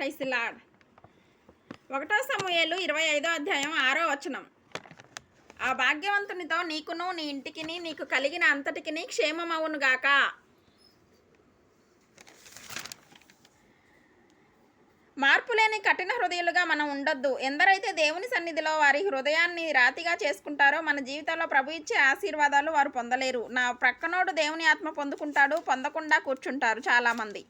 Praise the lord. 1 సమూయేలు 25 అధ్యాయం 6 వచనం. ఆ భాగ్యవంతునితో నీకును నీ ఇంటికిని నీకు కలిగిన అంతటికిని క్షేమమవునుగాక. మార్పులేని కఠిన హృదయులుగా మనం ఉండొద్దు. ఎందరైతే దేవుని సన్నిధిలో వారి హృదయాన్ని రాతిగా చేసుకుంటారో మన జీవితంలో ప్రభు ఇచ్చే ఆశీర్వాదాలు వారు పొందలేరు. నా ప్రక్కనోడు దేవుని ఆత్మ పొందుకుంటాడు, పొందకుండా కూర్చుంటారు చాలామంది.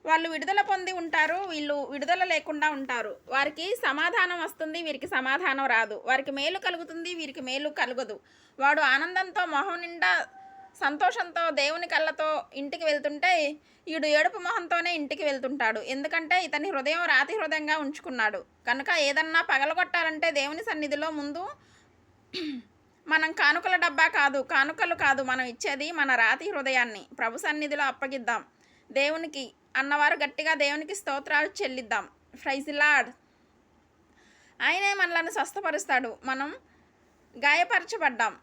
వాళ్ళు విడుదల పొంది ఉంటారు, వీళ్ళు విడుదల లేకుండా ఉంటారు. వారికి సమాధానం వస్తుంది, వీరికి సమాధానం రాదు. వారికి మేలు కలుగుతుంది, వీరికి మేలు కలగదు. వాడు ఆనందంతో మొహం నిండా సంతోషంతో దేవుని కళ్ళతో ఇంటికి వెళ్తుంటే ఈడు ఏడుపు మొహంతోనే ఇంటికి వెళ్తుంటాడు. ఎందుకంటే ఇతని హృదయం రాతి హృదయంగా ఉంచుకున్నాడు. కనుక ఏదన్నా పగలగొట్టాలంటే దేవుని సన్నిధిలో ముందు మనం కానుకల డబ్బా కాదు, కానుకలు కాదు మనం ఇచ్చేది, మన రాతి హృదయాన్ని ప్రభు సన్నిధిలో అప్పగిద్దాం. దేవునికి అన్నవారు గట్టిగా దేవునికి స్తోత్రాలు చెల్లిద్దాం. Praise the lord. ఆయనే మనలను స్వస్థపరుస్తాడు. మనం గాయపరచబడ్డాం,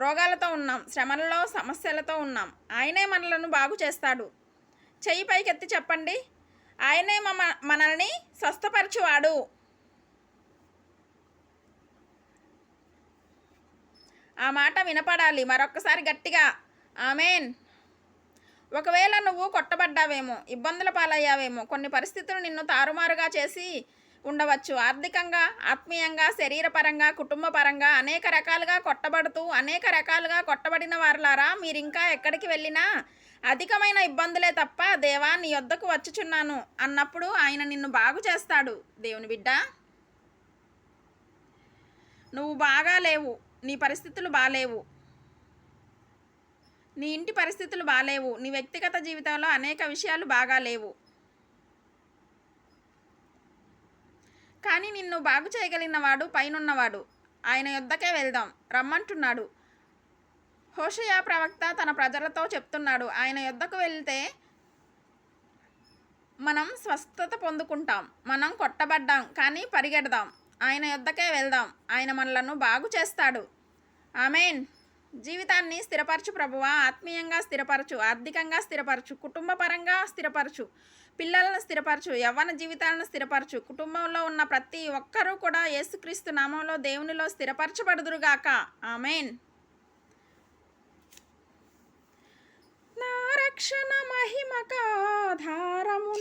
రోగాలతో ఉన్నాం, శ్రమలలో సమస్యలతో ఉన్నాం. ఆయనే మనలను బాగు చేస్తాడు. చెయ్యి పైకెత్తి చెప్పండి, ఆయనే మనల్ని స్వస్థపరచువాడు. ఆ మాట వినపడాలి మరొక్కసారి గట్టిగా. ఆమేన్. ఒకవేళ నువ్వు కొట్టబడ్డావేమో, ఇబ్బందుల పాలయ్యావేమో, కొన్ని పరిస్థితులు నిన్ను తారుమారుగా చేసి ఉండవచ్చు. ఆర్థికంగా, ఆత్మీయంగా, శరీరపరంగా, కుటుంబపరంగా అనేక రకాలుగా కొట్టబడిన వారులారా, మీరింకా ఎక్కడికి వెళ్ళినా అధికమైన ఇబ్బందులే తప్ప దేవా నీ యొద్దకు వచ్చుచున్నాను అన్నప్పుడు ఆయన నిన్ను బాగు చేస్తాడు. దేవుని బిడ్డ, నువ్వు బాగా లేవు, నీ పరిస్థితులు బాలేవు, నీ ఇంటి పరిస్థితులు బాలేవు, నీ వ్యక్తిగత జీవితంలో అనేక విషయాలు బాగా లేవు. కానీ నిన్ను బాగు చేయగలిగిన వాడు పైనున్నవాడు. ఆయన యొద్దకే వెళ్దాం రమ్మంటున్నాడు. హోషేయ ప్రవక్త తన ప్రజలతో చెప్తున్నాడు, ఆయన యొద్దకు వెళ్తే మనం స్వస్థత పొందుకుంటాం. మనం కొట్టబడ్డాం కానీ పరిగెడదాం, ఆయన యొద్దకే వెళ్దాం. ఆయన మనలను బాగు చేస్తాడు. ఆమేన్. జీవితాన్ని స్థిరపరచు ప్రభువా, ఆత్మీయంగా స్థిరపరచు, ఆర్థికంగా స్థిరపరచు, కుటుంబపరంగా స్థిరపరచు, పిల్లలను స్థిరపరచు, యవ్వన జీవితాలను స్థిరపరచు. కుటుంబంలో ఉన్న ప్రతి ఒక్కరూ కూడా యేసుక్రీస్తు నామంలో దేవునిలో స్థిరపరచబడుదురుగాక. ఆమేన్. నా రక్షణ మహిమకాధారము